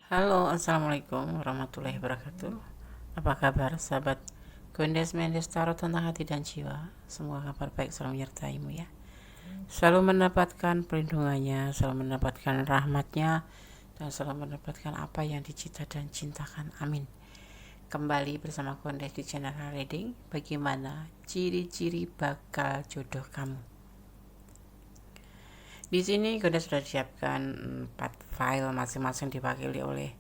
Halo, assalamualaikum warahmatullahi wabarakatuh. Apa kabar, sahabat Gondes Mendes Tarot tentang hati dan jiwa? Semoga kabar baik selalu menyertaimu ya. Selalu mendapatkan perlindungannya, selalu mendapatkan rahmatnya, dan selalu mendapatkan apa yang dicita dan cintakan. Amin. Kembali bersama Gondes di channel Reading. Bagaimana ciri-ciri bakal jodoh kamu? Di sini Gondes sudah siapkan 4 file masing-masing diwakili oleh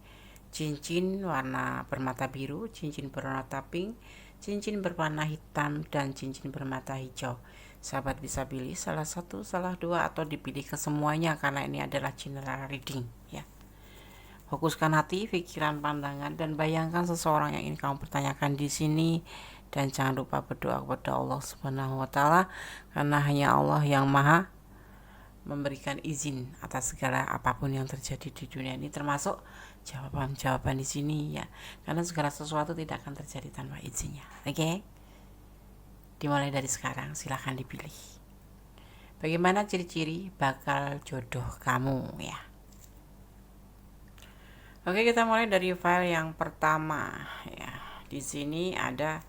cincin warna bermata biru, cincin berwarna pink, cincin berwarna hitam, dan cincin bermata hijau. Sahabat bisa pilih salah satu, salah dua, atau dipilih kesemuanya karena ini adalah general reading ya. Fokuskan hati, pikiran, pandangan, dan bayangkan seseorang yang ingin kamu pertanyakan di sini. Dan jangan lupa berdoa kepada Allah Subhanahu wa Ta'ala, karena hanya Allah yang Maha memberikan izin atas segala apapun yang terjadi di dunia ini, termasuk jawaban-jawaban di sini ya, karena segala sesuatu tidak akan terjadi tanpa izinnya. Oke? Dimulai dari sekarang, silahkan dipilih. Bagaimana ciri-ciri bakal jodoh kamu ya? Oke, kita mulai dari file yang pertama ya. Di sini ada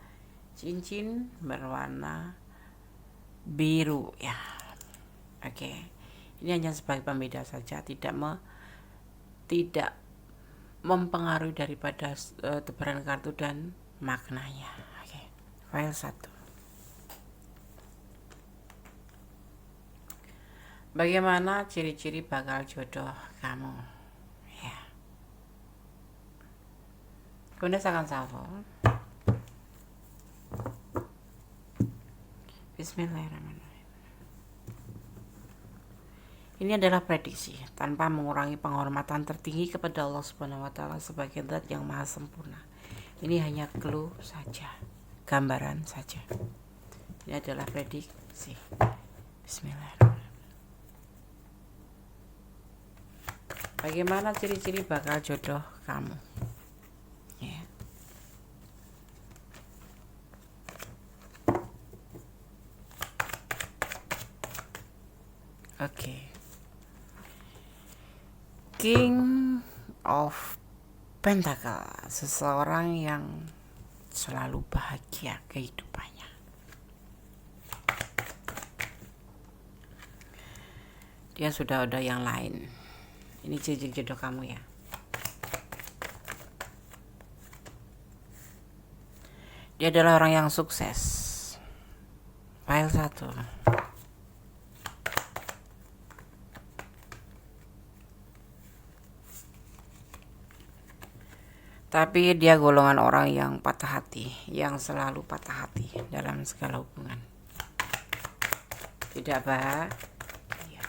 cincin berwarna biru ya. Oke. Ini hanya sebagai pembeda saja, tidak mempengaruhi daripada tebaran kartu dan maknanya. Oke. File 1. Bagaimana ciri-ciri bakal jodoh kamu? Ya. Bunda akan shuffle. Bismillahirrahmanirrahim. Ini adalah prediksi tanpa mengurangi penghormatan tertinggi kepada Allah Subhanahu wa Ta'ala sebagai zat yang maha sempurna. Ini hanya clue saja, gambaran saja. Ini adalah prediksi. Bismillahirrahmanirrahim. Bagaimana ciri-ciri bakal jodoh kamu? Ya. Oke. King of Pentacle, seseorang yang selalu bahagia kehidupannya. Dia sudah ada yang lain. Ini ciri jodoh kamu ya. Dia adalah orang yang sukses. File 1. Tapi dia golongan orang yang patah hati, yang selalu patah hati dalam segala hubungan. Tidak bahagia.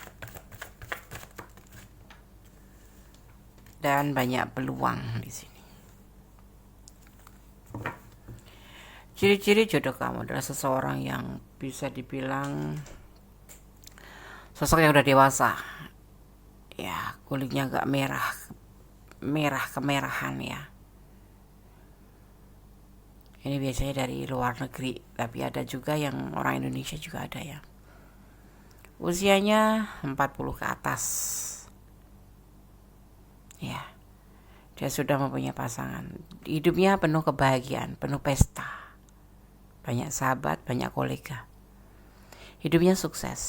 Dan banyak peluang di sini. Ciri-ciri jodoh kamu adalah seseorang yang bisa dibilang sosok yang udah dewasa. Ya, kulitnya agak merah kemerahan ya. Ini biasanya dari luar negeri, tapi ada juga yang orang Indonesia juga ada ya. Usianya 40 ke atas. Ya. Dia sudah mempunyai pasangan. Hidupnya penuh kebahagiaan, penuh pesta. Banyak sahabat, banyak kolega. Hidupnya sukses,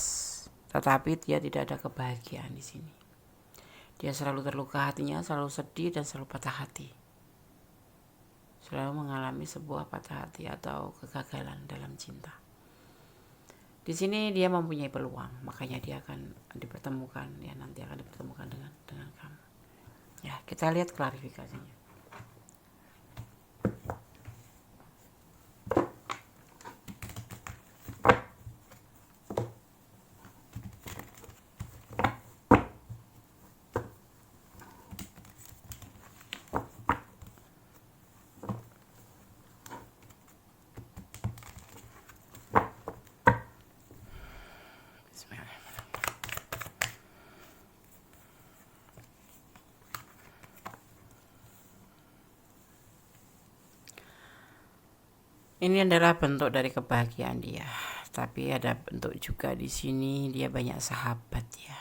tetapi dia tidak ada kebahagiaan di sini. Dia selalu terluka hatinya, selalu sedih dan selalu patah hati. Selalu mengalami sebuah patah hati atau kegagalan dalam cinta. Di sini dia mempunyai peluang, makanya dia akan dipertemukan ya, nanti akan dipertemukan dengan kamu. Ya, kita lihat klarifikasinya. Ini adalah bentuk dari kebahagiaan dia, tapi ada bentuk juga di sini dia banyak sahabat ya.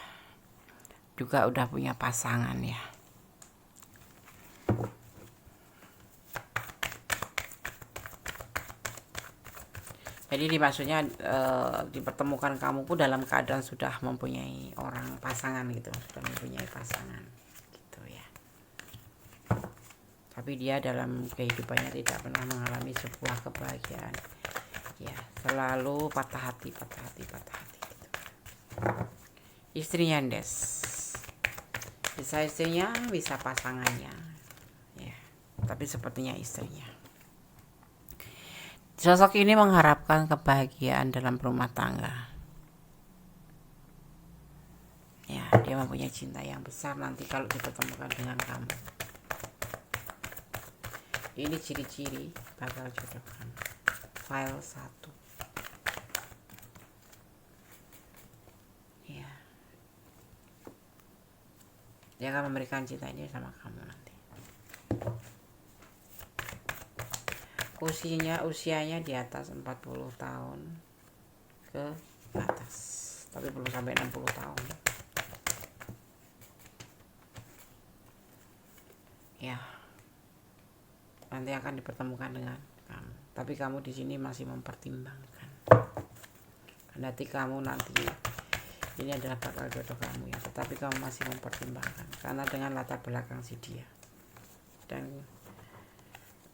Juga udah punya pasangan ya. Jadi dimaksudnya dipertemukan kamu pun dalam keadaan sudah mempunyai orang pasangan gitu, sudah mempunyai pasangan gitu ya. Tapi dia dalam kehidupannya tidak pernah mengalami sebuah kebahagiaan. Ya, selalu patah hati gitu. Istrinya Des. Bisa istrinya, bisa pasangannya. Ya, tapi sepertinya istrinya. Sosok ini mengharapkan kebahagiaan dalam rumah tangga. Ya, dia mempunyai cinta yang besar nanti kalau dipertemukan dengan kamu. Ini ciri-ciri bakal jodoh kamu. File 1. Ya. Dia akan memberikan cinta ini sama kamu nanti. Usianya di atas 40 tahun ke atas, tapi belum sampai 60 tahun. Ya, nanti akan dipertemukan dengan kamu. Tapi kamu di sini masih mempertimbangkan. Nanti kamu nanti ini adalah bakal jodoh kamu ya, tetapi kamu masih mempertimbangkan karena dengan latar belakang si dia.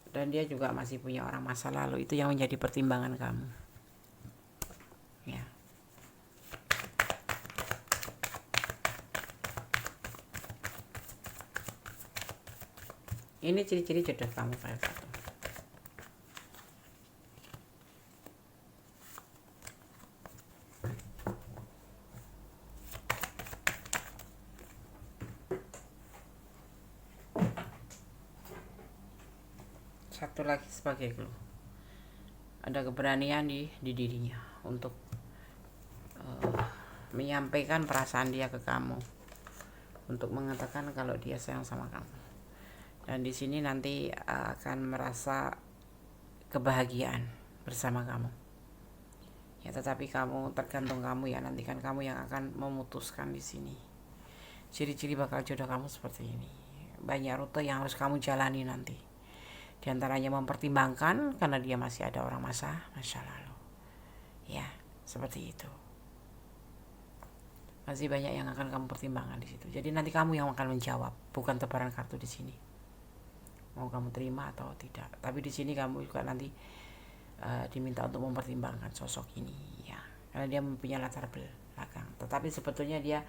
Dan dia juga masih punya orang masa lalu, itu yang menjadi pertimbangan kamu. Ya. Ini ciri-ciri jodoh kamu file 1. Satu lagi sebagai clue, ada keberanian di dirinya untuk menyampaikan perasaan dia ke kamu, untuk mengatakan kalau dia sayang sama kamu. Dan di sini nanti akan merasa kebahagiaan bersama kamu. Ya, tetapi kamu tergantung kamu ya, nanti kan kamu yang akan memutuskan di sini. Ciri-ciri bakal jodoh kamu seperti ini. Banyak rute yang harus kamu jalani nanti. Di antaranya mempertimbangkan karena dia masih ada orang masa lalu. Ya, seperti itu. Masih banyak yang akan kamu pertimbangkan di situ. Jadi nanti kamu yang akan menjawab, bukan tebaran kartu di sini. Mau kamu terima atau tidak. Tapi di sini kamu juga nanti diminta untuk mempertimbangkan sosok ini ya. Karena dia mempunyai latar belakang. Tetapi sebetulnya dia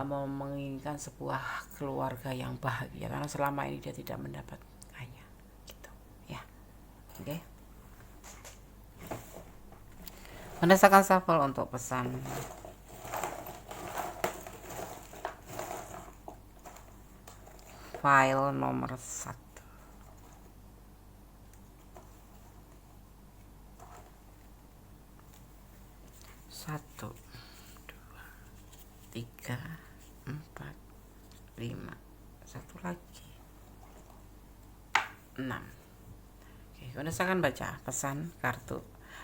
menginginkan sebuah keluarga yang bahagia karena selama ini dia tidak mendapat. Oke. Mendasarkan shuffle untuk pesan file nomor 1. 1, 2, 3, 4, 5. Satu lagi 6. Kones akan baca pesan kartu,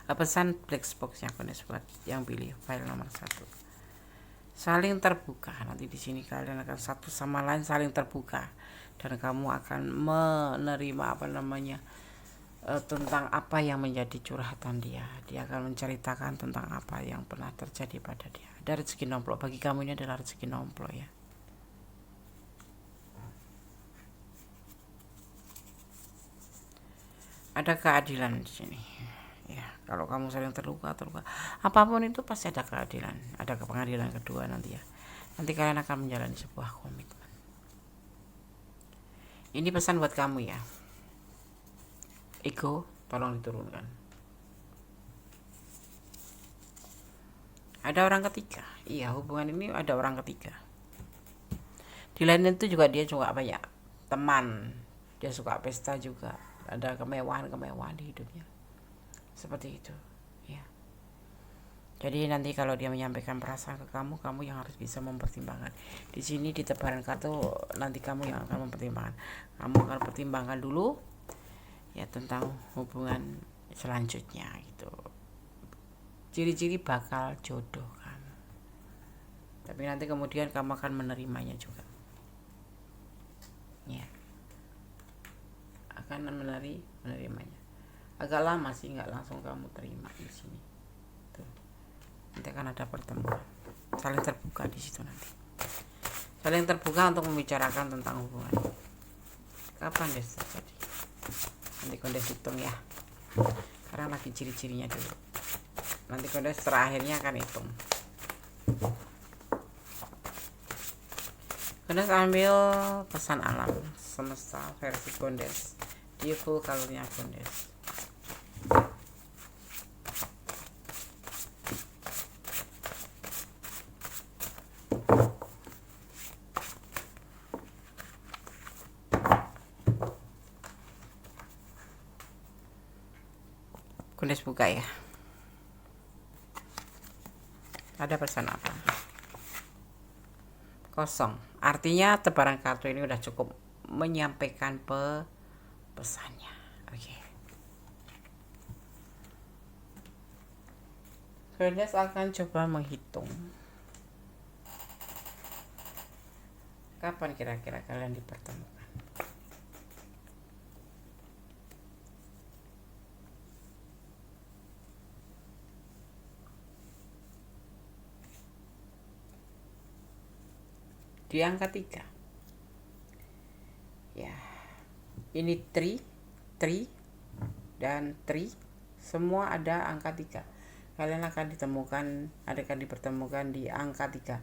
pesan black box yang Kones buat, yang pilih file nomor 1. Saling terbuka. Nanti di sini kalian akan satu sama lain saling terbuka dan kamu akan menerima tentang apa yang menjadi curhatan dia. Dia akan menceritakan tentang apa yang pernah terjadi pada dia. Ada rezeki nomplok bagi kamu, ini adalah rezeki nomplok ya. Ada keadilan di sini. Ya, kalau kamu saling terluka, apapun itu pasti ada keadilan, ada pengadilan kedua nanti ya. Nanti kalian akan menjalani sebuah komitmen. Ini pesan buat kamu ya. Ego, tolong diturunkan. Ada orang ketiga. Iya, hubungan ini ada orang ketiga. Di lain itu juga dia juga banyak teman. Dia suka pesta juga. Ada kemewahan di hidupnya. Seperti itu ya. Jadi nanti kalau dia menyampaikan perasaan ke kamu, kamu yang harus bisa mempertimbangkan. Di sini di tebaran kartu nanti kamu yang akan mempertimbangkan. Kamu akan pertimbangkan dulu ya tentang hubungan selanjutnya gitu. Ciri-ciri bakal jodoh kamu. Tapi nanti kemudian kamu akan menerimanya juga. Ya. Akan menerimanya. agak lama sih, nggak langsung kamu terima di sini tuh. Nanti akan ada pertemuan, saling terbuka di situ, nanti saling terbuka untuk membicarakan tentang hubungan. Kapan deh terjadi? Nanti Kondes hitung ya, karena lagi ciri-cirinya dulu, nanti Kondes terakhirnya akan hitung. Kondes ambil pesan alam semesta versi Kondes di full colornya Kondes. Kondes buka ya. Ada pesan apa? Kosong. Artinya tebaran kartu ini udah cukup menyampaikan pesannya. Oke. Kondes akan coba menghitung. Kapan kira-kira kalian dipertemukan? Di angka 3 ya, ini 3 dan 3 semua ada angka 3. Kalian akan dipertemukan di angka 3.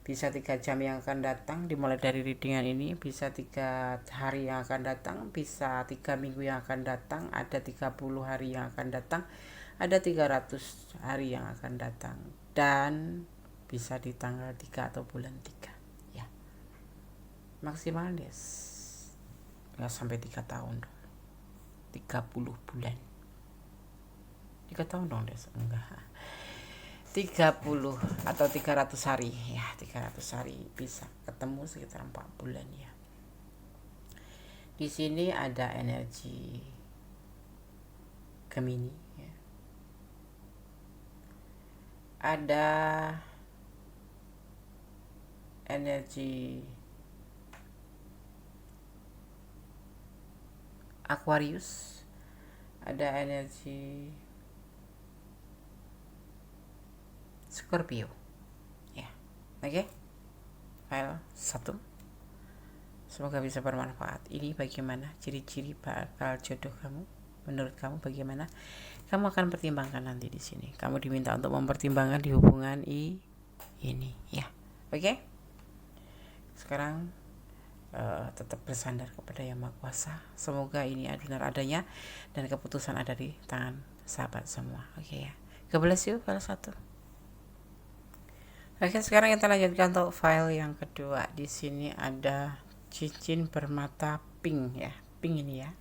Bisa 3 jam yang akan datang dimulai dari readingan ini, bisa 3 hari yang akan datang, bisa 3 minggu yang akan datang, ada 30 hari yang akan datang, ada 300 hari yang akan datang, dan bisa di tanggal 3 atau bulan 3 ya. Maksimal des nggak sampai 3 tahun dong, 30 bulan. 3 tahun dong des, enggak, 30 atau 300 hari ya, 300 hari bisa ketemu sekitar 4 bulan ya. Di sini ada energi Gemini ya. Ada energi Aquarius, ada energi Scorpio ya. Oke. File 1. Semoga bisa bermanfaat. Ini bagaimana ciri-ciri bakal jodoh kamu? Menurut kamu bagaimana? Kamu akan pertimbangkan nanti di sini. Kamu diminta untuk mempertimbangkan di hubungan ini ya. Oke. Sekarang tetap bersandar kepada Yang Maha Kuasa. Semoga ini benar adanya dan keputusan ada di tangan sahabat semua. Oke ya. God bless you, file 1. Oke, sekarang kita lanjutkan untuk file yang kedua. Di sini ada cincin bermata pink ya. Pink ini ya.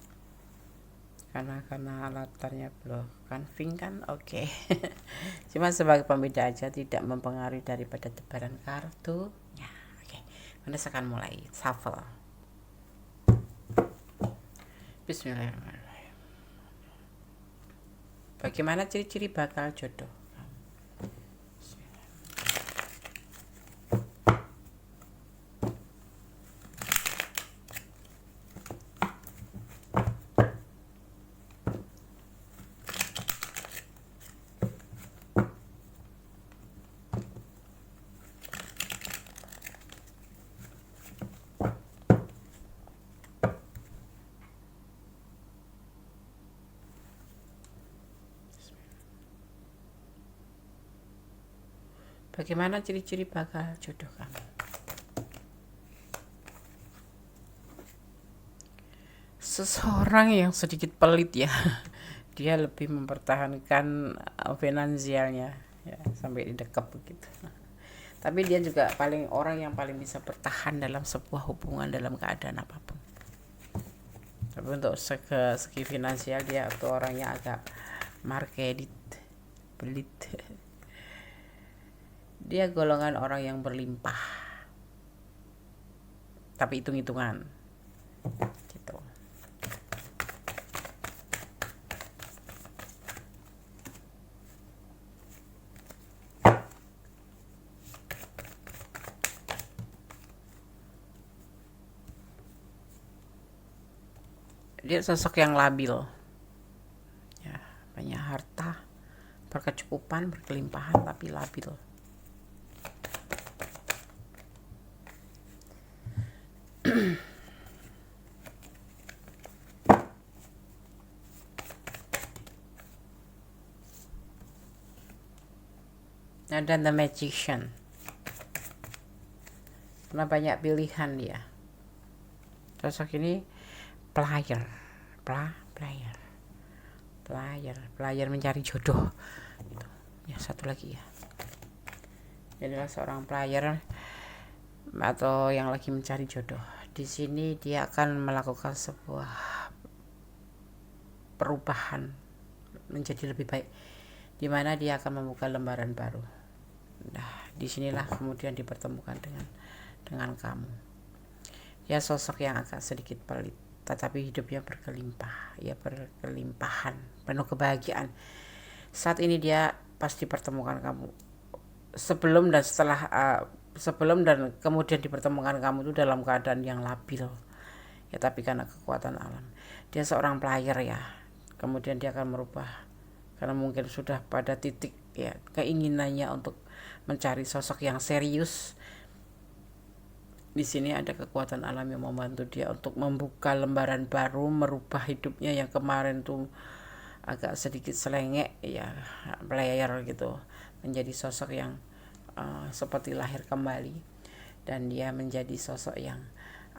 Karena latarnya bukan pink kan. Oke. Cuma sebagai pembeda aja, tidak mempengaruhi daripada tebaran kartunya. Oke. Anda akan mulai shuffle. Bismillahirrahmanirrahim. Bagaimana ciri-ciri bakal jodoh? Bagaimana ciri-ciri bakal jodoh kamu? Seseorang yang sedikit pelit ya. Dia lebih mempertahankan finansialnya ya, sampai didekap begitu. Tapi dia juga orang yang paling bisa bertahan dalam sebuah hubungan dalam keadaan apapun. Tapi untuk segi finansial dia atau orangnya agak markedit, pelit. Dia golongan orang yang berlimpah, tapi hitung-hitungan gitu. Dia sosok yang labil berkecukupan, berkelimpahan, tapi labil. Nah, dan The Magician, karena banyak pilihan dia. Sosok ini player mencari jodoh gitu. Ya, satu lagi ya, adalah seorang player atau yang lagi mencari jodoh. Di sini dia akan melakukan sebuah perubahan menjadi lebih baik, di mana dia akan membuka lembaran baru. Nah, disinilah kemudian dipertemukan dengan kamu. Ya, sosok yang agak sedikit pelit, tetapi hidupnya berkelimpah, ya berkelimpahan, penuh kebahagiaan. Saat ini dia pasti pertemukan kamu. Sebelum dan kemudian dipertemukan kamu itu dalam keadaan yang labil. Ya, tapi karena kekuatan alam. Dia seorang player ya. Kemudian dia akan merubah, karena mungkin sudah pada titik ya keinginannya untuk mencari sosok yang serius. Di sini ada kekuatan alam yang membantu dia untuk membuka lembaran baru, merubah hidupnya yang kemarin tuh agak sedikit selengek ya, player gitu, menjadi sosok yang seperti lahir kembali, dan dia menjadi sosok yang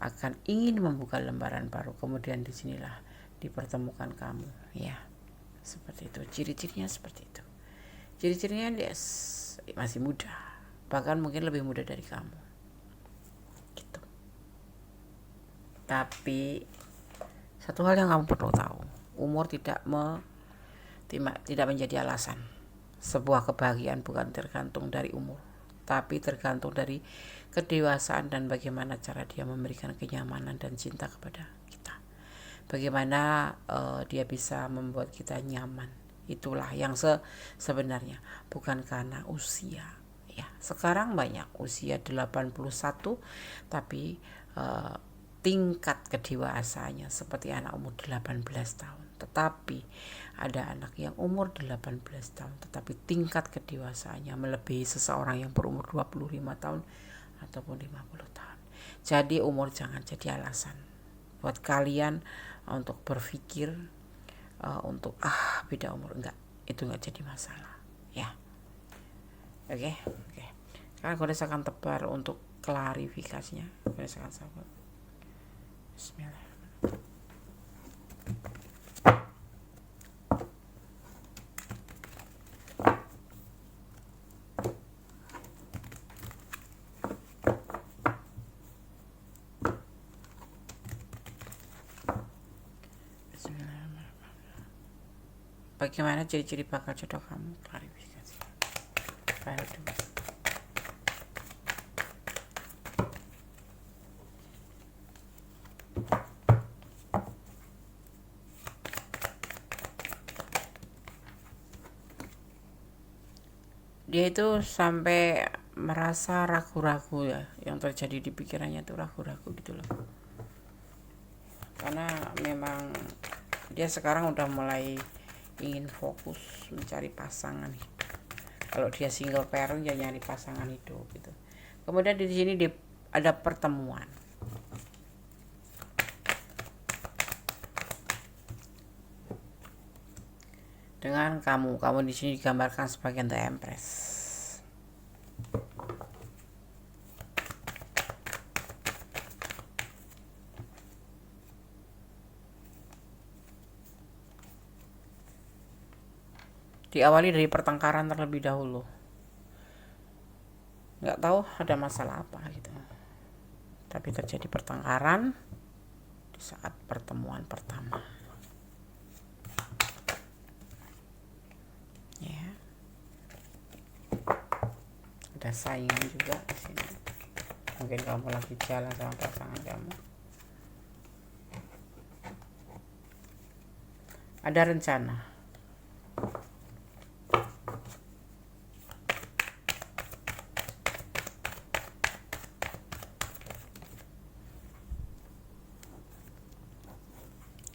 akan ingin membuka lembaran baru. Kemudian disinilah dipertemukan kamu ya, seperti itu. Ciri-cirinya seperti itu. Ciri-cirinya dia masih muda, bahkan mungkin lebih muda dari kamu gitu. Tapi satu hal yang kamu perlu tahu, umur tidak menjadi alasan. Sebuah kebahagiaan bukan tergantung dari umur, tapi tergantung dari kedewasaan dan bagaimana cara dia memberikan kenyamanan dan cinta kepada kita. Bagaimana dia bisa membuat kita nyaman. Itulah yang sebenarnya, bukan karena usia. Ya, sekarang banyak usia 81 tapi tingkat kedewasaannya seperti anak umur 18 tahun. Tetapi ada anak yang umur 18 tahun tetapi tingkat kedewasaannya melebihi seseorang yang berumur 25 tahun ataupun 50 tahun. Jadi umur jangan jadi alasan buat kalian untuk berpikir untuk beda umur. Itu enggak jadi masalah ya. Oke. Sekarang goresakan tebar untuk klarifikasinya. Goresakan sahabat. Bismillah. Bagaimana ciri-ciri bakal jodoh kamu? Klarifikasi. File 2. Dia itu sampai merasa ragu-ragu ya, yang terjadi di pikirannya itu ragu-ragu gitu loh. Karena memang dia sekarang udah mulai ingin fokus mencari pasangan hidup. Kalau dia single parent ya nyari pasangan hidup gitu. Kemudian di sini ada pertemuan. Dengan kamu di sini digambarkan sebagai The Empress. Diawali dari pertengkaran terlebih dahulu. Nggak tahu ada masalah apa gitu. Tapi terjadi pertengkaran di saat pertemuan pertama. Ya. Ada saingan juga di sini. Mungkin kamu lagi jalan sama pasangan kamu. Ada rencana.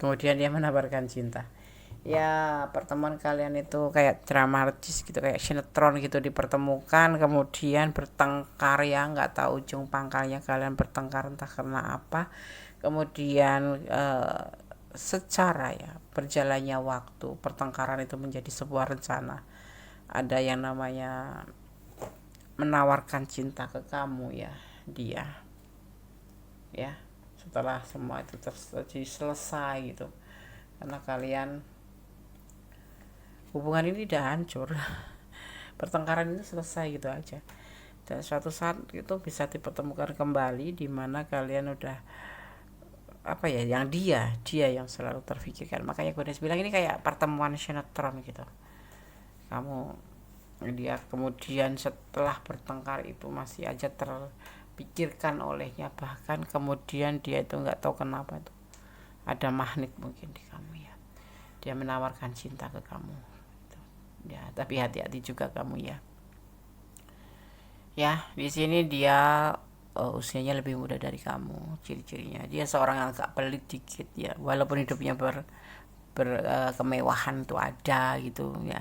Kemudian dia menawarkan cinta. ya pertemuan kalian itu kayak dramatis gitu, kayak sinetron gitu, dipertemukan kemudian bertengkar ya, nggak tahu ujung pangkalnya kalian bertengkar entah karena apa. Kemudian secara ya berjalannya waktu pertengkaran itu menjadi sebuah rencana. Ada yang namanya menawarkan cinta ke kamu ya, dia ya, setelah semua itu terjadi selesai gitu, karena kalian hubungan ini tidak hancur. Pertengkaran itu selesai gitu aja, dan suatu saat itu bisa dipertemukan kembali di mana kalian udah apa ya, yang dia yang selalu terfikirkan. Makanya gue udah bilang ini kayak pertemuan sinetron gitu. Kamu, dia kemudian setelah bertengkar itu masih aja terpikirkan olehnya, bahkan kemudian dia itu nggak tahu kenapa itu ada magnet mungkin di kamu ya, dia menawarkan cinta ke kamu gitu. Ya tapi hati-hati juga kamu ya. Ya di sini dia usianya lebih muda dari kamu. Ciri-cirinya dia seorang yang agak pelit dikit ya, walaupun hidupnya kemewahan tuh ada gitu ya.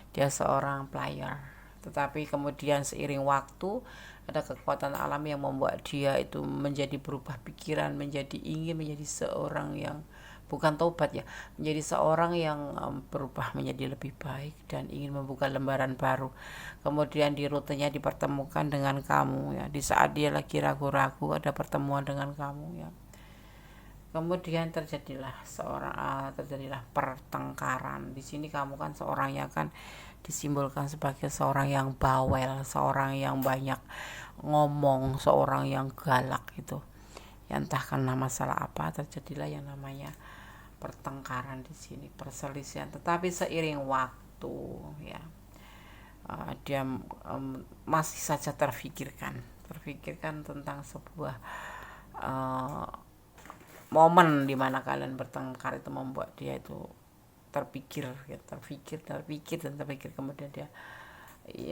Dia seorang player, tetapi kemudian seiring waktu ada kekuatan alam yang membuat dia itu menjadi berubah pikiran, menjadi ingin menjadi seorang yang bukan tobat ya, menjadi seorang yang berubah menjadi lebih baik dan ingin membuka lembaran baru. Kemudian di rutenya dipertemukan dengan kamu ya, di saat dia lagi ragu-ragu ada pertemuan dengan kamu ya. Kemudian terjadilah pertengkaran. Di sini kamu kan seorang yang kan disimbolkan sebagai seorang yang bawel, seorang yang banyak ngomong, seorang yang galak gitu. Ya entah karena masalah apa terjadilah yang namanya pertengkaran di sini, perselisihan. Tetapi seiring waktu ya, dia masih saja terfikirkan tentang sebuah uh, momen di mana kalian bertengkar itu membuat dia itu terpikir, kemudian dia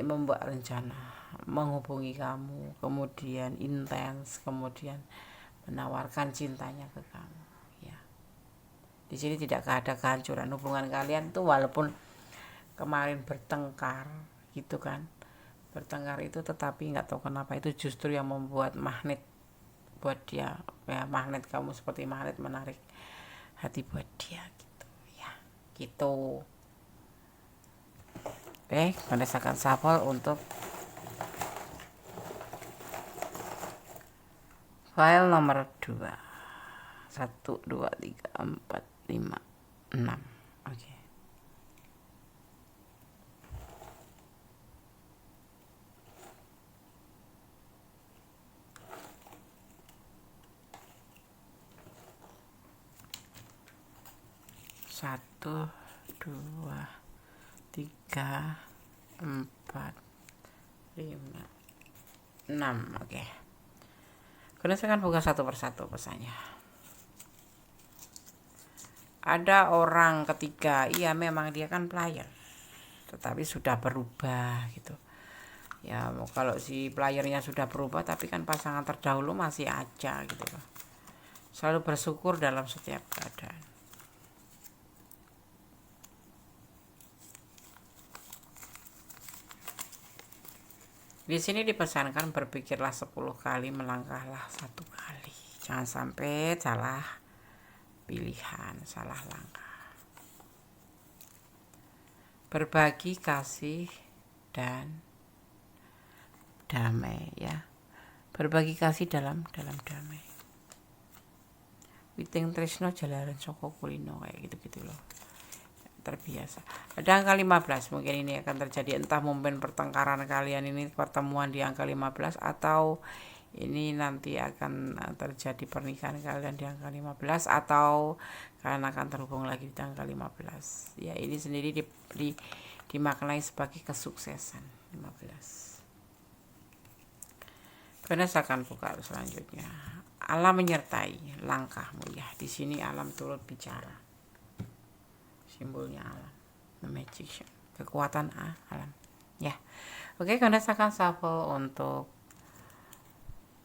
membuat rencana menghubungi kamu, kemudian intens, kemudian menawarkan cintanya ke kamu ya. Di sini tidak ada kehancuran hubungan kalian tuh, walaupun kemarin bertengkar gitu kan, bertengkar itu, tetapi nggak tahu kenapa itu justru yang membuat magnet buat dia ya, magnet kamu seperti magnet menarik hati buat dia gitu ya, gitu. Oke, berdasarkan shuffle untuk file nomor 2, 1 2 3 4 5 6. Oke. Satu, dua, tiga, empat, lima, enam. Oke. Kemudian saya akan buka satu persatu pesannya. Ada orang ketiga, iya memang dia kan player, tetapi sudah berubah gitu. Ya kalau si playernya sudah berubah, tapi kan pasangan terdahulu masih aja gitu loh. Selalu bersyukur dalam setiap keadaan. Di sini dipesankan berpikirlah 10 kali, melangkahlah 1 kali. Jangan sampai salah pilihan, salah langkah. Berbagi kasih dan damai ya. Berbagi kasih dalam damai. Witing tresno jalaran saka kulino, kayak gitu-gitu loh. Terbiasa. Ada angka 15, mungkin ini akan terjadi, entah mungkin pertengkaran kalian ini pertemuan di angka 15, atau ini nanti akan terjadi pernikahan kalian di angka 15, atau kalian akan terhubung lagi di angka 15 ya. Ini sendiri dimaknai sebagai kesuksesan 15. Kemudian saya akan buka selanjutnya. Alam menyertai langkahmu ya. Di sini alam turut bicara. Simbolnya alam, the magician, kekuatan alam ya. Oke, kemudian saya akan shuffle untuk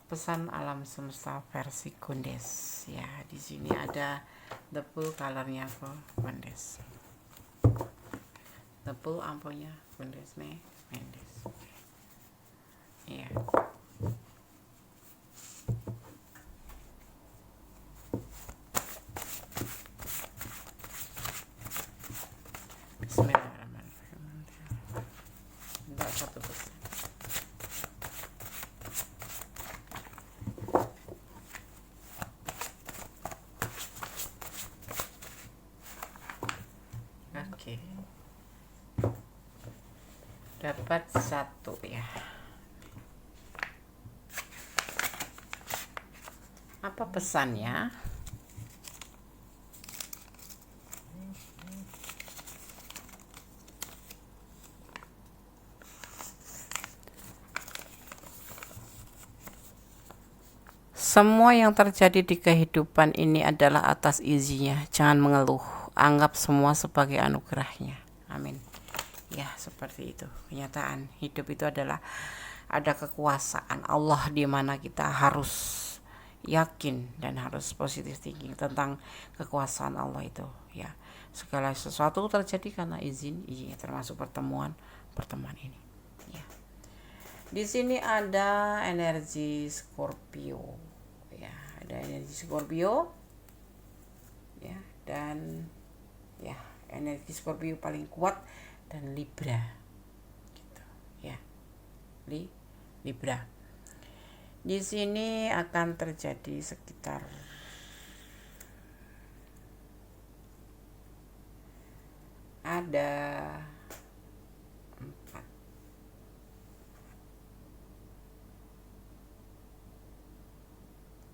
pesan alam semesta versi Kundes ya. Di sini ada the full colornya for Kundes. tebel amponya Mendes nih Mendes. Iya. Bismillahirrahmanirrahim. Enggak 1%. Oke. Dapat 1 ya. Apa pesannya? Semua yang terjadi di kehidupan ini adalah atas izinnya. Jangan mengeluh. Anggap semua sebagai anugerahnya. Amin. Ya, seperti itu. Kenyataan hidup itu adalah ada kekuasaan Allah di mana kita harus yakin dan harus positive thinking tentang kekuasaan Allah itu. Ya, segala sesuatu terjadi karena izinnya, termasuk pertemuan ini. Ya. Di sini ada energi Scorpio. Ya, ada energi Scorpio. Ya, dan ya, energi Scorpio paling kuat dan Libra. Gitu, ya. Libra. Di sini akan terjadi sekitar ada 4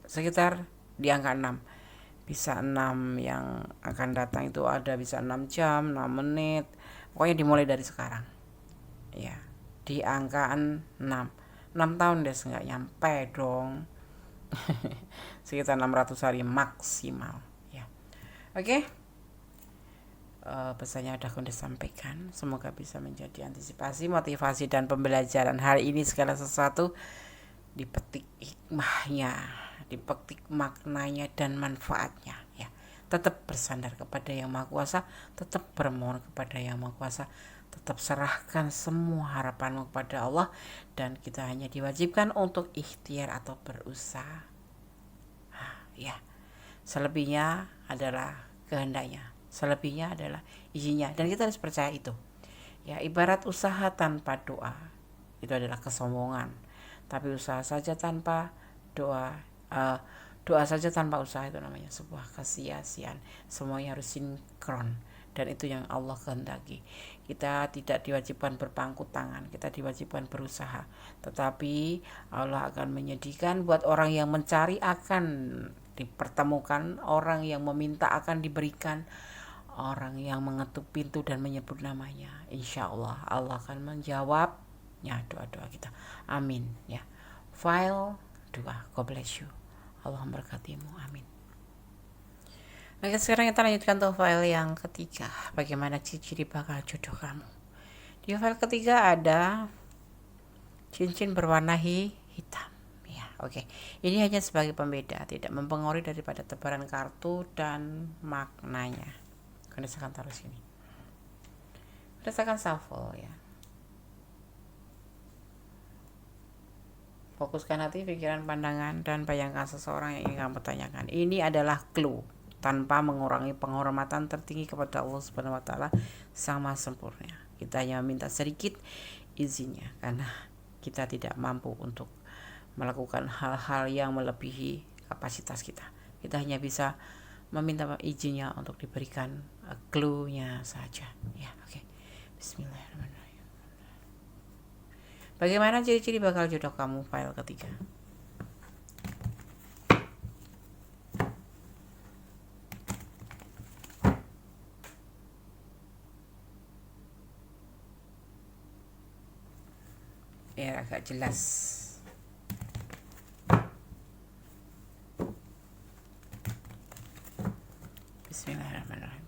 sekitar di angka 6. Bisa 6 yang akan datang itu ada bisa 6 jam, 6 menit. Pokoknya dimulai dari sekarang. Ya, di angka 6. 6 tahun deh, nggak nyampe dong. Sekitar 600 hari maksimal ya. Oke. Pesannya udah aku sampaikan. Semoga bisa menjadi antisipasi, motivasi, dan pembelajaran hari ini. Segala sesuatu dipetik hikmahnya, dipetik maknanya dan manfaatnya ya. Tetap bersandar kepada Yang Maha Kuasa, tetap bermohon kepada Yang Maha Kuasa, tetap serahkan semua harapanmu kepada Allah, dan kita hanya diwajibkan untuk ikhtiar atau berusaha. Ya, selebihnya adalah kehendaknya, selebihnya adalah izinnya, dan kita harus percaya itu. Ya, ibarat usaha tanpa doa itu adalah kesombongan, tapi usaha saja tanpa doa, doa saja tanpa usaha itu namanya sebuah kesia-siaan. Semuanya harus sinkron, dan itu yang Allah kehendaki. Kita tidak diwajibkan berpangku tangan, kita diwajibkan berusaha. Tetapi Allah akan menyediakan buat orang yang mencari, akan dipertemukan, orang yang meminta akan diberikan, orang yang mengetuk pintu dan menyebut namanya, insya Allah Allah akan menjawabnya doa-doa kita. Amin ya. File 2. God bless you. Allah memberkatimu. Amin. Oke, sekarang kita lanjutkan tuh file yang ketiga. Bagaimana ciri-ciri bakal jodoh kamu. Di file ketiga ada cincin berwarna hitam. Ya, oke. Ini hanya sebagai pembeda, tidak mempengaruhi daripada tebaran kartu dan maknanya. Saya akan taruh sini. Rasakan shuffle ya. Fokuskan hati, pikiran, pandangan, dan bayangkan seseorang yang ingin kamu tanyakan. Ini adalah clue tanpa mengurangi penghormatan tertinggi kepada Allah Subhanahu wa taala Sang Maha Sempurna. Kita hanya meminta sedikit izinnya karena kita tidak mampu untuk melakukan hal-hal yang melebihi kapasitas kita. Kita hanya bisa meminta izinnya untuk diberikan clue-nya saja. Ya, oke. Bismillahirrahmanirrahim. Bagaimana ciri-ciri bakal jodoh kamu, file ketiga. Ya, agak jelas. Bismillahirrahmanirrahim.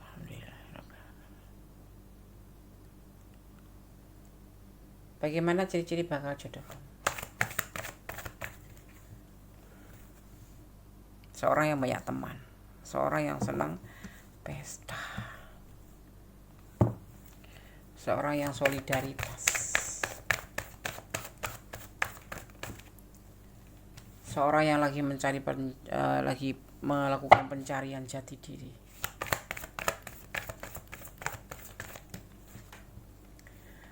Bagaimana ciri-ciri bakal jodoh kamu? Seorang yang banyak teman, seorang yang senang pesta, seorang yang solidaritas, seorang yang lagi lagi melakukan pencarian jati diri,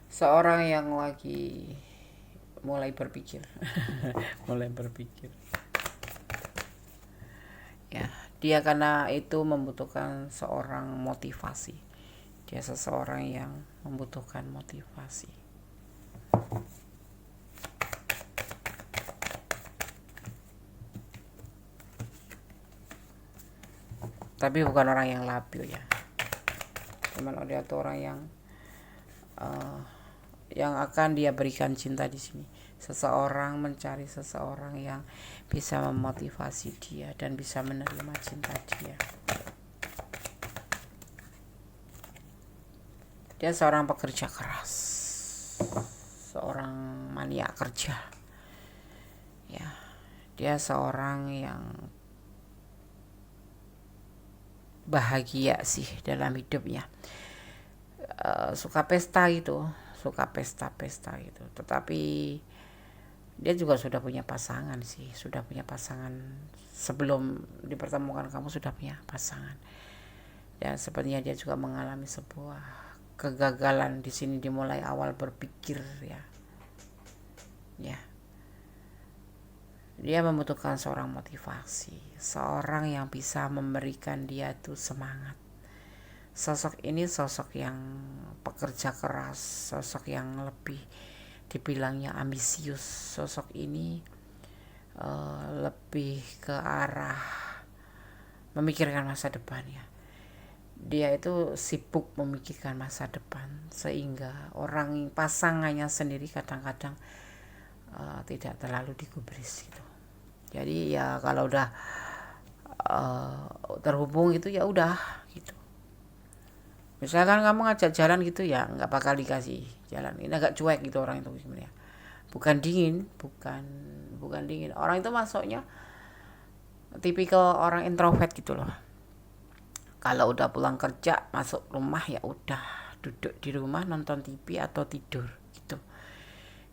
seorang yang lagi mulai berpikir mulai berpikir ya. Dia karena itu membutuhkan seorang motivasi, dia seseorang yang membutuhkan motivasi. Tapi bukan orang yang labil ya, cuman dia tuh orang yang akan dia berikan cinta di sini. Seseorang mencari seseorang yang bisa memotivasi dia dan bisa menerima cinta dia. Dia seorang pekerja keras, seorang mania kerja. Ya, dia seorang yang bahagia sih dalam hidupnya. Suka pesta gitu, suka pesta-pesta gitu. Tetapi dia juga sudah punya pasangan sih, sudah punya pasangan sebelum dipertemukan kamu, sudah punya pasangan. Dan sepertinya dia juga mengalami sebuah kegagalan di sini, dimulai awal berpikir ya. Ya. Dia membutuhkan seorang motivasi, seorang yang bisa memberikan dia tuh semangat. Sosok ini sosok yang pekerja keras, sosok yang lebih dibilangnya ambisius. Sosok ini lebih ke arah memikirkan masa depannya. Dia itu sibuk memikirkan masa depan, sehingga orang pasangannya sendiri kadang-kadang tidak terlalu digubris gitu. Jadi ya kalau udah terhubung gitu ya udah gitu. Misalkan kamu ngajak jalan gitu ya nggak bakal dikasih jalan. Ini agak cuek gitu orang itu sebenarnya. Bukan dingin, bukan dingin. Orang itu masuknya tipikal orang introvert gitu loh. Kalau udah pulang kerja masuk rumah ya udah duduk di rumah nonton TV atau tidur gitu.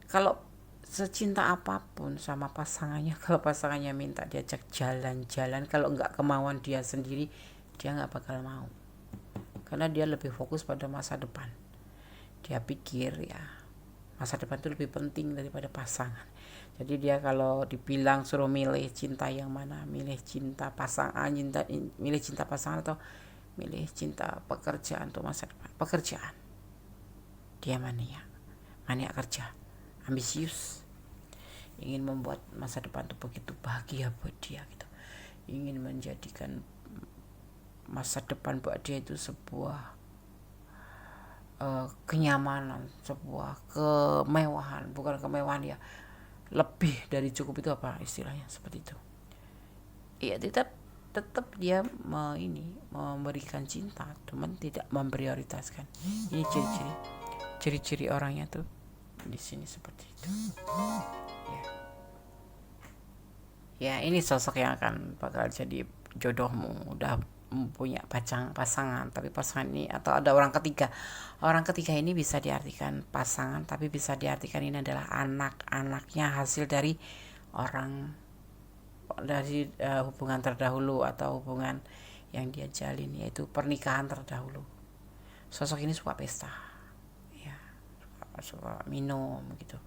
Kalau secinta apapun sama pasangannya, kalau pasangannya minta diajak jalan-jalan, kalau nggak kemauan dia sendiri, dia nggak bakal mau. Karena dia lebih fokus pada masa depan. Dia pikir ya masa depan itu lebih penting daripada pasangan. Jadi dia kalau dibilang suruh milih cinta yang mana, milih cinta pasangan, milih cinta pasangan atau milih cinta pekerjaan untuk masa depan. Pekerjaan. Dia mania kerja, ambisius, ingin membuat masa depan itu begitu bahagia buat dia gitu. Ingin menjadikan masa depan buat dia itu sebuah kenyamanan, sebuah kemewahan, bukan kemewahan ya, lebih dari cukup, itu apa istilahnya, seperti itu. Iya, tetap dia memberikan cinta, teman tidak memprioritaskan. Ini ciri-ciri orangnya tuh di sini seperti itu. Ya, ini sosok yang akan bakal jadi jodohmu. Udah punya pasangan, tapi pasangan ini atau ada orang ketiga. Orang ketiga ini bisa diartikan pasangan, tapi bisa diartikan ini adalah anak-anaknya hasil dari hubungan terdahulu atau hubungan yang dia jalin, yaitu pernikahan terdahulu. Sosok ini suka pesta, ya, suka minum gitu,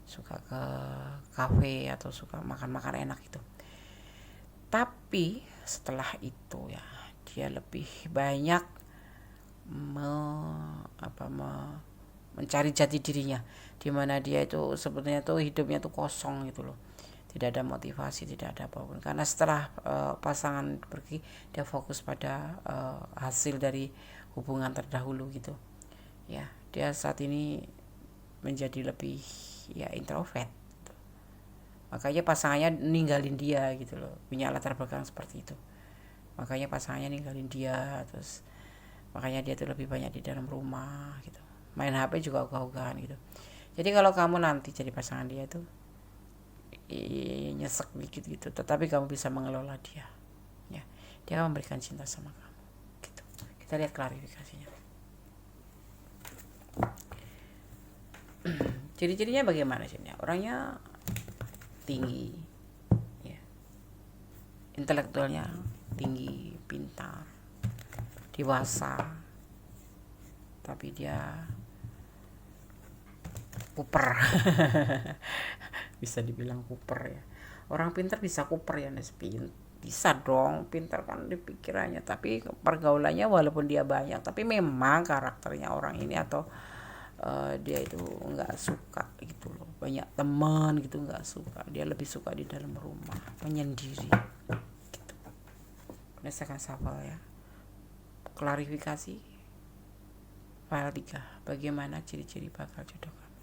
suka ke kafe atau suka makan-makan enak gitu. Tapi setelah itu ya dia lebih banyak mencari jati dirinya, dimana dia itu sebetulnya tuh hidupnya tuh kosong gitu loh, tidak ada motivasi, tidak ada apapun. Karena setelah pasangan pergi, dia fokus pada hasil dari hubungan terdahulu gitu ya. Dia saat ini menjadi lebih ya introvert. Makanya pasangannya ninggalin dia gitu loh, punya latar belakang seperti itu. Makanya pasangannya ninggalin dia, terus makanya dia tuh lebih banyak di dalam rumah gitu, main HP juga ogah-ogahan gitu. Jadi kalau kamu nanti jadi pasangan dia tuh nyesek dikit gitu, tetapi kamu bisa mengelola dia ya, dia akan memberikan cinta sama kamu gitu. Kita lihat klarifikasinya. Ciri-cirinya bagaimana sih? Orangnya tinggi, ya. Intelektualnya tinggi, pintar, dewasa, tapi dia kuper. Bisa dibilang kuper ya. Orang pintar bisa kuper ya, bisa dong, pintar kan di pikirannya, tapi pergaulannya walaupun dia banyak, tapi memang karakternya orang ini atau dia itu nggak suka gitu loh, banyak teman gitu, nggak suka, dia lebih suka di dalam rumah menyendiri gitu. Ini saya akan safal ya. Klarifikasi file 3, bagaimana ciri-ciri bakal jodoh kamu.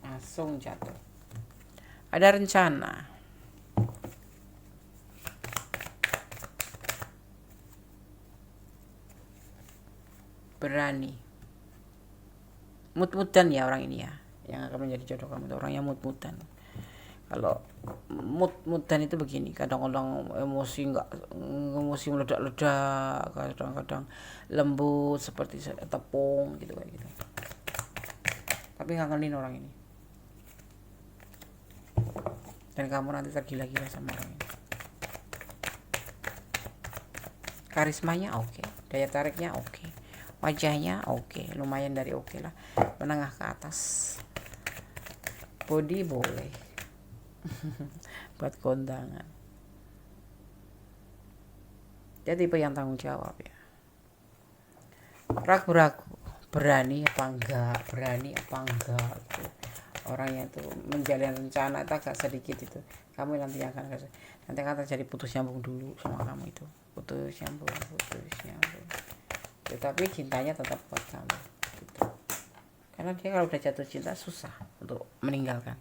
Langsung jatuh. Ada rencana, berani, mut-mutan ya orang ini ya, yang akan menjadi jodoh kamu itu orang yang mut-mutan. Kalau mut-mutan itu begini, kadang-kadang emosi meledak-ledak, kadang-kadang lembut seperti tepung gitu kayak gitu, tapi ngangenin orang ini, dan kamu nanti tergila-gila sama orang ini. Karismanya oke, daya tariknya oke, wajahnya oke, lumayan dari oke lah, menengah ke atas, body boleh. Buat kondangan. Dia tipe yang tanggung jawab ya. Ragu-ragu, berani apa enggak gitu. Orangnya tuh menjalin rencana itu agak sedikit itu. Kamu nanti akan terjadi putus nyambung dulu sama kamu itu. Putus nyambung. Tetapi cintanya tetap buat kamu gitu. Karena dia kalau udah jatuh cinta susah untuk meninggalkan.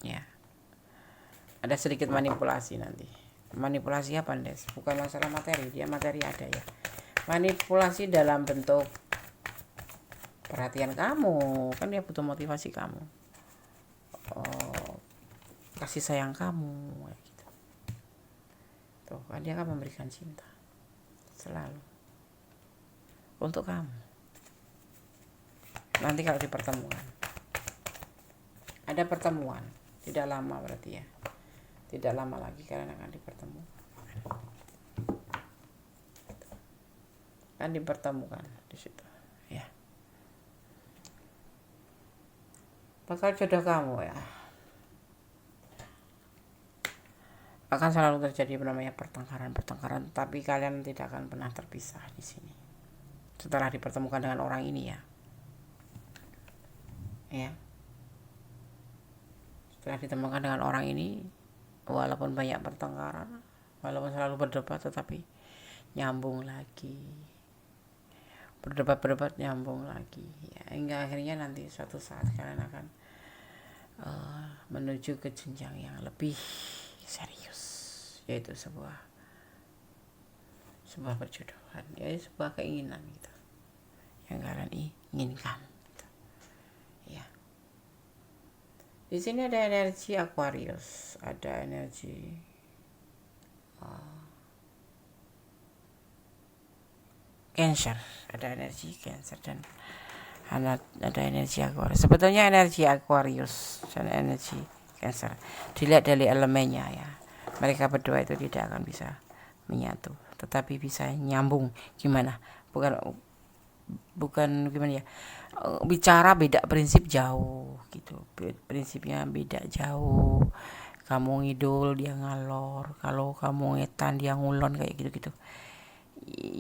Ya. Ada sedikit manipulasi nanti. Manipulasi apa, Des? Bukan masalah materi, dia materi ada ya. Manipulasi dalam bentuk perhatian kamu, kan dia butuh motivasi kamu. Kasih sayang kamu gitu. Tuh, kan dia akan memberikan cinta selalu untuk kamu. Nanti kalau dipertemukan, ada pertemuan, tidak lama berarti ya, tidak lama lagi kalian akan dipertemukan di situ ya. Bakal jodoh kamu ya, akan selalu terjadi namanya pertengkaran, tapi kalian tidak akan pernah terpisah di sini setelah dipertemukan dengan orang ini ya. Setelah ditemukan dengan orang ini, walaupun banyak pertengkaran, walaupun selalu berdebat, tetapi nyambung lagi, berdebat nyambung lagi ya, hingga akhirnya nanti suatu saat kalian akan menuju ke jenjang yang lebih serius, yaitu sebuah perjodohan, yaitu sebuah keinginan gitu yang kalian inginkan gitu. Ya, di sini ada energi Aquarius, ada energi Cancer, ada energi Cancer, dan ada energi Aquarius. Sebetulnya energi Aquarius dan energi Cancer dilihat dari elemennya ya, mereka berdua itu tidak akan bisa menyatu, tetapi bisa nyambung. Gimana? Bukan gimana ya, bicara beda prinsip jauh gitu, prinsipnya beda jauh. Kamu ngidul, dia ngalor, kalau kamu ngetan, dia ngulon, kayak gitu.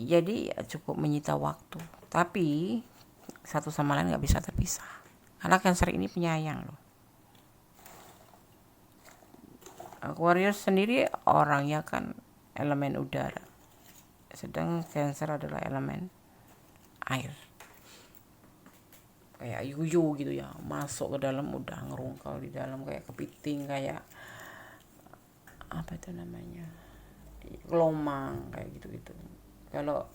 Jadi cukup menyita waktu, tapi satu sama lain nggak bisa terpisah, karena Cancer ini penyayang loh. Aquarius sendiri orangnya kan elemen udara, sedang Cancer adalah elemen air, kayak yuyu gitu ya, masuk ke dalam udah ngerungkal di dalam kayak kepiting, kayak apa itu namanya, gelomang kayak gitu. Kalau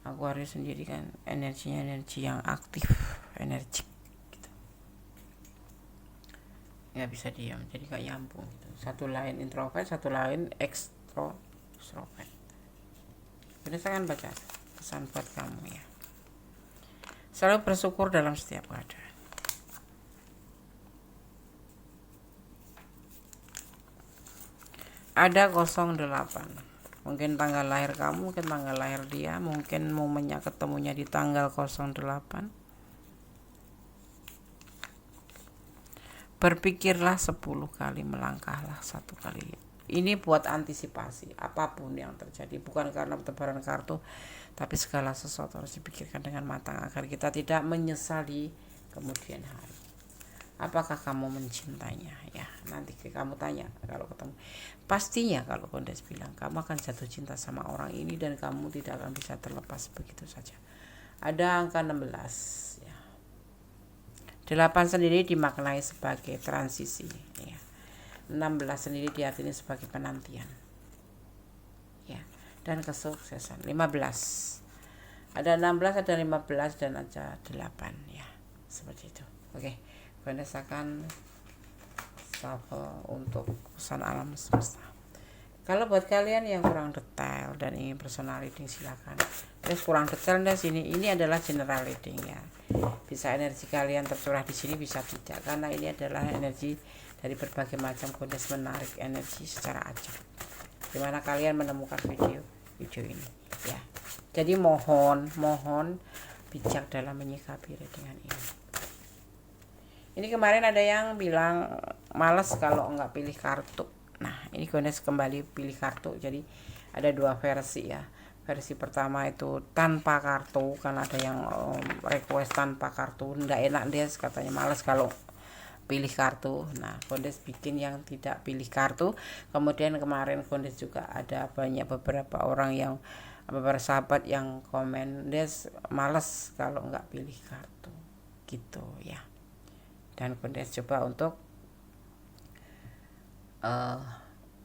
Aquarius sendiri kan energinya energi yang aktif, energik gitu. nggak bisa diam, jadi nggak nyambung gitu. Satu lain introvert, satu lain extrovert. Jadi saya akan baca pesan buat kamu ya. Selalu bersyukur dalam setiap keadaan. Ada 08. Mungkin tanggal lahir kamu, mungkin tanggal lahir dia, mungkin momennya ketemunya di tanggal 08. Berpikirlah 10 kali, melangkahlah 1 kali. Ini buat antisipasi apapun yang terjadi, bukan karena tebaran kartu, tapi segala sesuatu harus dipikirkan dengan matang agar kita tidak menyesal di kemudian hari. Apakah kamu mencintainya? Ya, nanti kamu tanya kalau ketemu. Pastinya kalau Kondes bilang kamu akan jatuh cinta sama orang ini dan kamu tidak akan bisa terlepas begitu saja. Ada angka 16 ya. 8 sendiri dimaknai sebagai transisi ya. 16 sendiri diartikan sebagai penantian. Ya. Dan kesuksesan. 15. Ada 16, ada 15 dan ada 8 ya. Seperti itu. Oke. Kondes akan shuffle untuk pesan alam semesta. Kalau buat kalian yang kurang detail dan ingin personal reading silakan. Terus kurang detail dan ini adalah general reading ya. Bisa energi kalian tercurah di sini, bisa tidak, karena ini adalah energi dari berbagai macam Kondes menarik energi secara acak. Dimana kalian menemukan video ini ya. Jadi mohon bijak dalam menyikapi readingan ini. Ini kemarin ada yang bilang males kalau nggak pilih kartu. Nah, ini Kondes kembali pilih kartu. Jadi ada 2 versi ya. Versi pertama itu tanpa kartu, kan ada yang request tanpa kartu. Nggak enak dia katanya, males kalau pilih kartu. Nah, Kondes bikin yang tidak pilih kartu. Kemudian kemarin Kondes juga ada beberapa orang yang beberapa sahabat yang komen, Des males kalau nggak pilih kartu gitu ya. Dan Kondes coba untuk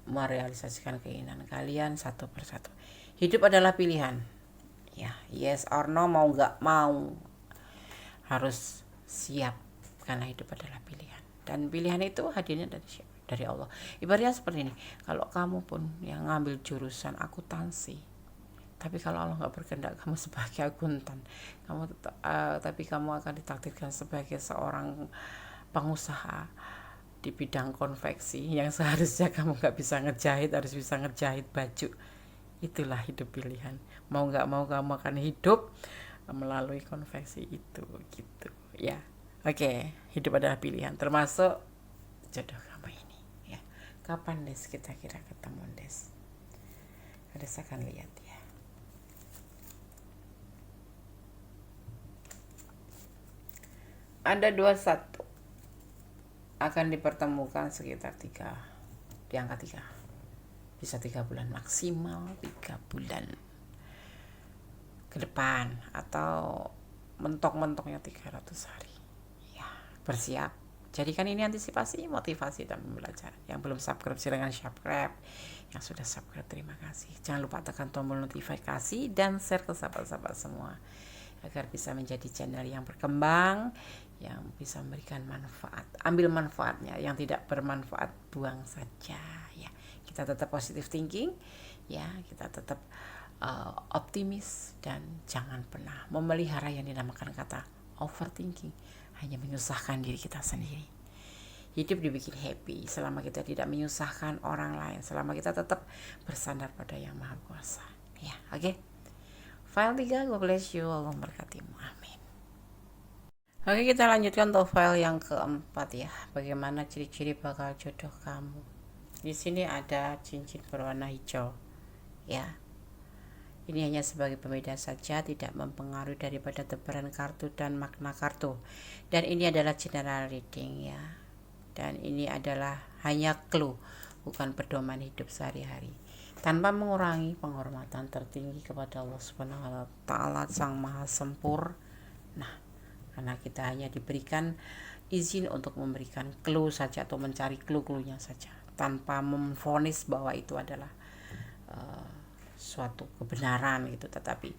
merealisasikan keinginan kalian satu persatu. Hidup adalah pilihan ya, yes or no, mau nggak mau harus siap, karena hidup adalah pilihan, dan pilihan itu hadirnya dari Allah. Ibaratnya seperti ini, kalau kamu pun yang ngambil jurusan akuntansi, tapi kalau Allah nggak berkehendak kamu sebagai akuntan, tapi kamu akan ditakdirkan sebagai seorang pengusaha di bidang konveksi yang seharusnya kamu nggak bisa ngejahit, harus bisa ngejahit baju. Itulah hidup pilihan. Mau nggak mau kamu akan hidup melalui konveksi itu gitu ya. Oke, hidup adalah pilihan, termasuk jodoh kamu ini ya. Kapan Des kita kira ketemu Des? Des akan lihat ya. Ada 21 akan dipertemukan sekitar 3, di angka 3, bisa 3 bulan, maksimal 3 bulan ke depan, atau mentok-mentoknya 300 hari ya. Bersiap, jadikan ini antisipasi, motivasi, dan pembelajaran. Yang belum subscribe silahkan subscribe, yang sudah subscribe terima kasih. Jangan lupa tekan tombol notifikasi dan share ke sahabat-sahabat semua agar bisa menjadi channel yang berkembang, yang bisa memberikan manfaat. Ambil manfaatnya, yang tidak bermanfaat buang saja ya. Kita tetap positive thinking ya, kita tetap optimis, dan jangan pernah memelihara yang dinamakan kata overthinking, hanya menyusahkan diri kita sendiri. Hidup dibikin happy selama kita tidak menyusahkan orang lain, selama kita tetap bersandar pada Yang Maha Kuasa ya. Oke. File 3, God bless you, Allah memberkatimu, amin. Oke, kita lanjutkan untuk file yang keempat ya. Bagaimana ciri-ciri bakal jodoh kamu? Di sini ada cincin berwarna hijau ya. Ini hanya sebagai pembeda saja, tidak mempengaruhi daripada tebaran kartu dan makna kartu. Dan ini adalah general reading ya. Dan ini adalah hanya clue, bukan pedoman hidup sehari-hari. Tanpa mengurangi penghormatan tertinggi kepada Allah Subhanahu wa Ta'ala, Sang Maha Sempurna. Nah, karena kita hanya diberikan izin untuk memberikan clue saja, atau mencari clue-cluenya saja, tanpa memvonis bahwa itu adalah suatu kebenaran gitu. Tetapi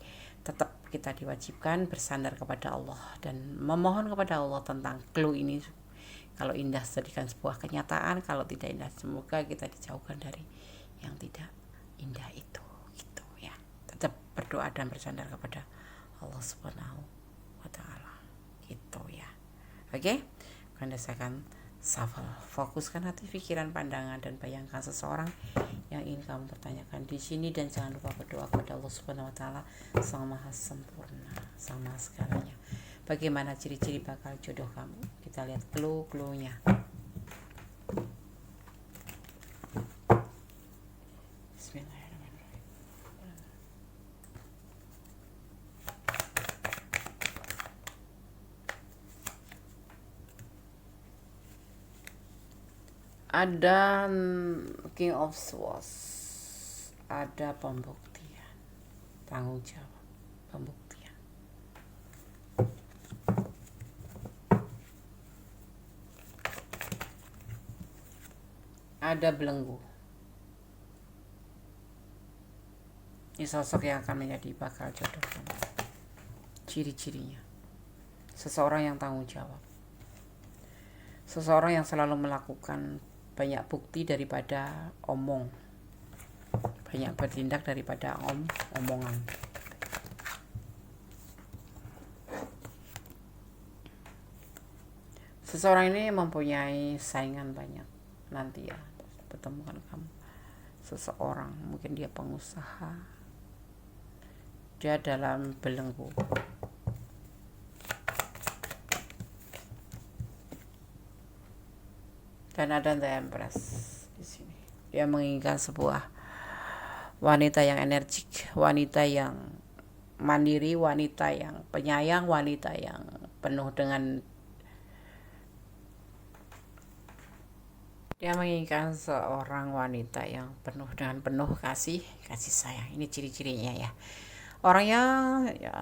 tetap kita diwajibkan bersandar kepada Allah dan memohon kepada Allah tentang clue ini, Kalau indah jadikan sebuah kenyataan, kalau tidak indah semoga kita dijauhkan dari yang tidak indah itu, gitu ya. Tetap berdoa dan bersandar kepada Allah Subhanahu wa taala, gitu ya. Oke, berdasarkan shuffle, fokuskan hati, pikiran, pandangan, dan bayangkan seseorang yang ingin kamu pertanyakan di sini, dan jangan lupa berdoa kepada Allah Subhanahu wa taala, Sang Maha Sempurna, Sang Maha segalanya. Bagaimana ciri-ciri bakal jodoh kamu? Kita lihat clue-nya. Bismillahirrahmanirrahim. Ada King of Swords, ada pembuktian, tanggung jawab, pembuktian. Ada belenggu. Ini sosok yang akan menjadi bakal jodoh kamu. Ciri-cirinya, seseorang yang tanggung jawab, seseorang yang selalu melakukan banyak bukti daripada omong, banyak bertindak daripada omongan. Seseorang ini mempunyai saingan banyak nanti ya, pertemukan kamu. Seseorang, mungkin dia pengusaha, dia dalam belenggu. Dan ada The Empress di sini. Dia menginginkan sebuah wanita yang energik, wanita yang mandiri, wanita yang penyayang, wanita yang penuh dengan, dia menginginkan seorang wanita yang penuh kasih sayang. Ini ciri-cirinya ya. Orangnya ya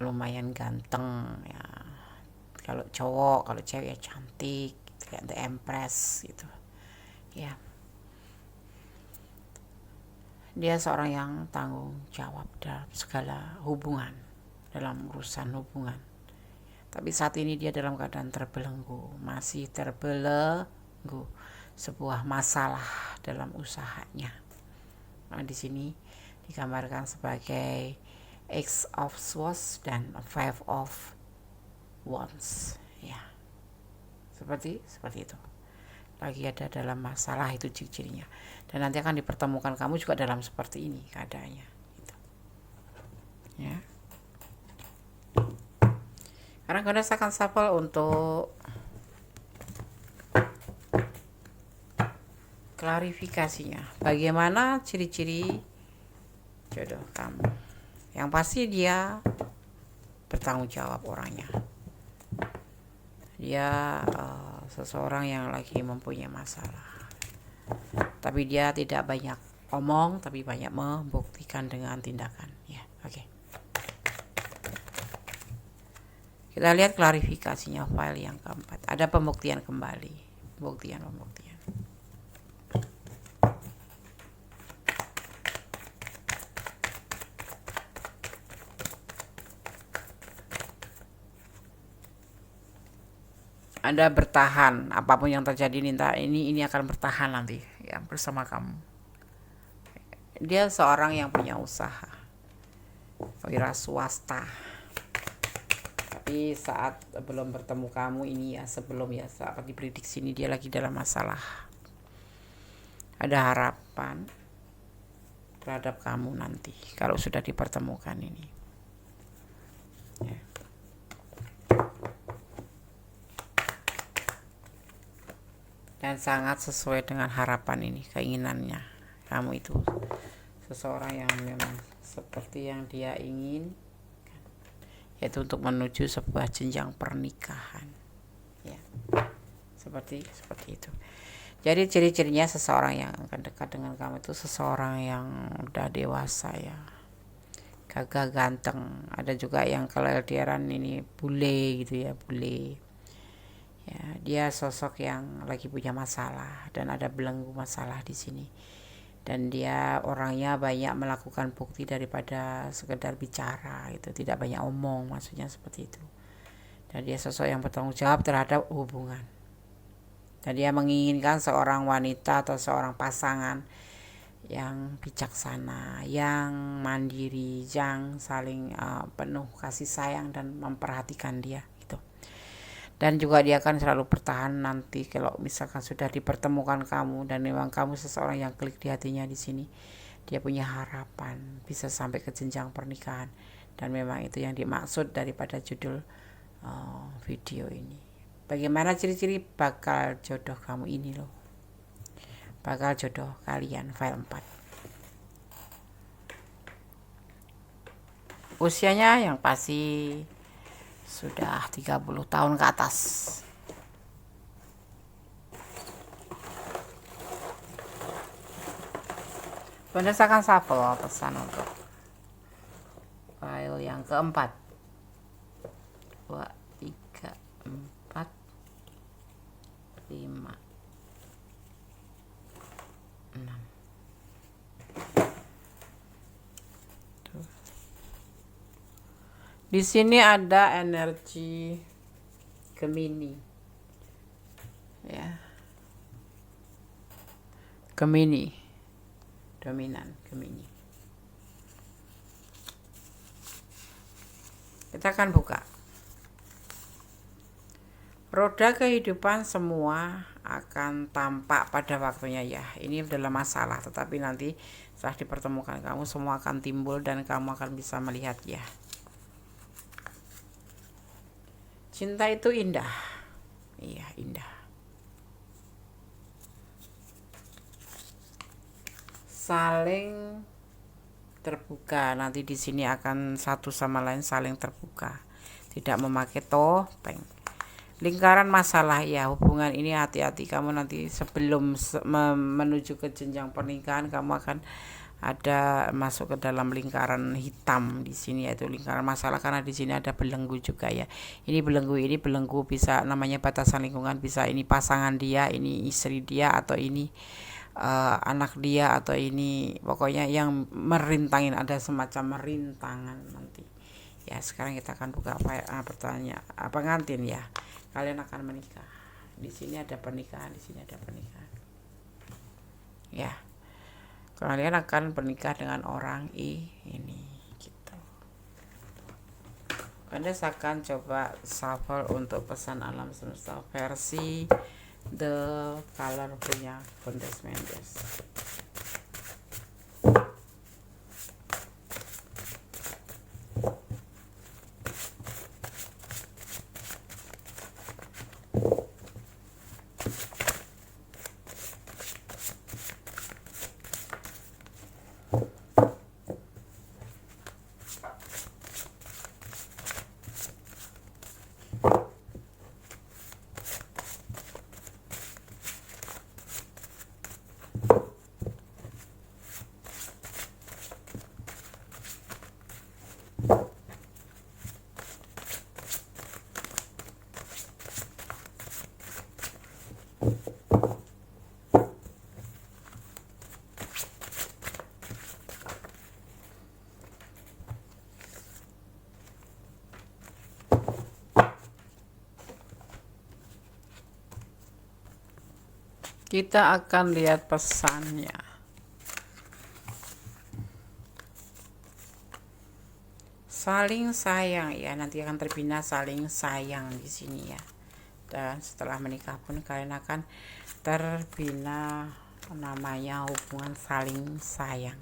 lumayan ganteng ya. Kalau cowok, kalau cewek ya cantik, kayak The Empress gitu. Ya. Dia seorang yang tanggung jawab dalam segala hubungan, dalam urusan hubungan. Tapi saat ini dia dalam keadaan terbelenggu, masih terbelenggu sebuah masalah dalam usahanya. Nah, di sini digambarkan sebagai Ace of Swords dan Five of Wands, ya. Seperti itu. Lagi ada dalam masalah, itu ciri-cirinya. Dan nanti akan dipertemukan kamu juga dalam seperti ini keadaannya, gitu. Ya. Karena gunakan shuffle untuk klarifikasinya. Bagaimana ciri-ciri jodoh kamu? Yang pasti dia bertanggung jawab orangnya. Dia seseorang yang lagi mempunyai masalah. Tapi dia tidak banyak omong, tapi banyak membuktikan dengan tindakan. Ya, oke. Kita lihat klarifikasinya file yang keempat. Ada pembuktian kembali. Pembuktian. Anda bertahan, apapun yang terjadi ini akan bertahan nanti ya bersama kamu. Dia seorang yang punya usaha, wira swasta. Tapi saat belum bertemu kamu ini ya, saat diprediksi ini dia lagi dalam masalah. Ada harapan terhadap kamu nanti kalau sudah dipertemukan ini. Ya. Dan sangat sesuai dengan harapan ini, keinginannya. Kamu itu seseorang yang memang seperti yang dia ingin, yaitu untuk menuju sebuah jenjang pernikahan. Ya. Seperti itu. Jadi ciri-cirinya seseorang yang akan dekat dengan kamu itu seseorang yang udah dewasa ya. Gagah, ganteng. Ada juga yang kalau LDRan ini bule gitu ya, bule. Ya, dia sosok yang lagi punya masalah dan ada belenggu masalah di sini. Dan dia orangnya banyak melakukan bukti daripada sekedar bicara, itu tidak banyak omong, maksudnya seperti itu. dan dia sosok yang bertanggung jawab terhadap hubungan. Dan dia menginginkan seorang wanita atau seorang pasangan yang bijaksana, yang mandiri, yang saling penuh kasih sayang dan memperhatikan dia gitu. Dan juga dia akan selalu bertahan nanti kalau misalkan sudah dipertemukan kamu dan memang kamu seseorang yang klik di hatinya di sini. Dia punya harapan bisa sampai ke jenjang pernikahan, dan memang itu yang dimaksud daripada judul video ini. Bagaimana ciri-ciri bakal jodoh kamu ini loh. Bakal jodoh kalian, file 4. Usianya yang pasti sudah 30 tahun ke atas. Berdasarkan shuffle pesan untuk file yang keempat. 2, 3, 4, 5, 6. Di sini ada energi Gemini. Ya. Gemini. Dominan Gemini. Kita akan buka. Roda kehidupan semua akan tampak pada waktunya ya. Ini adalah masalah, tetapi nanti setelah dipertemukan kamu semua akan timbul dan kamu akan bisa melihat ya. Cinta itu indah. Iya, indah. Saling terbuka. Nanti di sini akan satu sama lain saling terbuka. Tidak memakai topeng. Lingkaran masalah ya, hubungan ini hati-hati kamu nanti sebelum menuju ke jenjang pernikahan kamu akan ada masuk ke dalam lingkaran hitam di sini, yaitu lingkaran masalah, karena di sini ada belenggu juga ya. Ini belenggu bisa namanya batasan lingkungan, bisa ini pasangan dia, ini istri dia, atau ini anak dia, atau ini pokoknya yang merintangin, ada semacam merintangan nanti. Ya, sekarang kita akan buka pertanyaan pengantin ya. Kalian akan menikah. Di sini ada pernikahan, di sini ada pernikahan. Ya. Kalian akan bernikah dengan orang ini gitu. Anda akan coba shuffle untuk pesan alam semesta versi The Color punya Kondes Mendes. Kita akan lihat pesannya. Saling sayang ya, nanti akan terbina saling sayang di sini ya. Dan setelah menikah pun kalian akan terbina namanya hubungan saling sayang.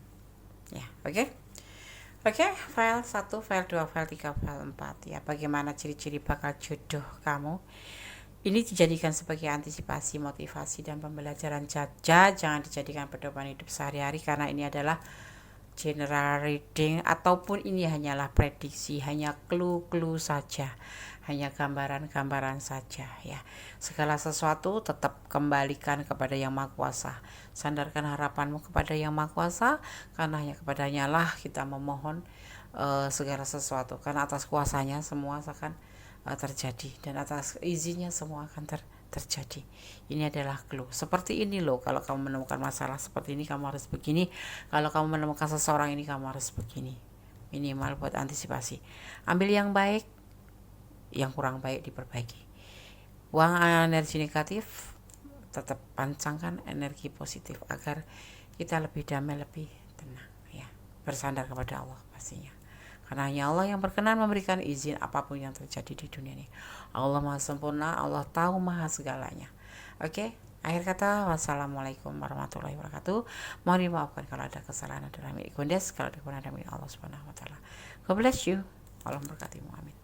Ya, oke. Oke, file 1, file 2, file 3, file 4 ya. Bagaimana ciri-ciri bakal jodoh kamu? Ini dijadikan sebagai antisipasi, motivasi, dan pembelajaran saja. Jangan dijadikan pedoman hidup sehari-hari, karena ini adalah general reading, ataupun ini hanyalah prediksi, hanya clue-clue saja, hanya gambaran-gambaran saja ya. Segala sesuatu tetap kembalikan kepada Yang Maha Kuasa. Sandarkan harapanmu kepada Yang Maha Kuasa, karena hanya kepadanya lah kita memohon segala sesuatu, karena atas kuasanya semua akan terjadi, dan atas izinnya semua akan terjadi. Ini adalah clue. Seperti ini loh, kalau kamu menemukan masalah seperti ini kamu harus begini, kalau kamu menemukan seseorang ini kamu harus begini. Minimal buat antisipasi. Ambil yang baik, yang kurang baik diperbaiki. Buang energi negatif, tetap pancangkan energi positif agar kita lebih damai, lebih tenang ya. Bersandar kepada Allah pastinya. Karena hanya Allah yang berkenan memberikan izin apapun yang terjadi di dunia ini. Allah Maha Sempurna, Allah tahu Maha segalanya. Oke, akhir kata, wassalamualaikum warahmatullahi wabarakatuh. Mohon dimaafkan kalau ada kesalahan, ada milik Gondes, kalau ada kurang ada milik Allah Subhanahu wa taala. God bless you. Allah memberkatimu. Amin.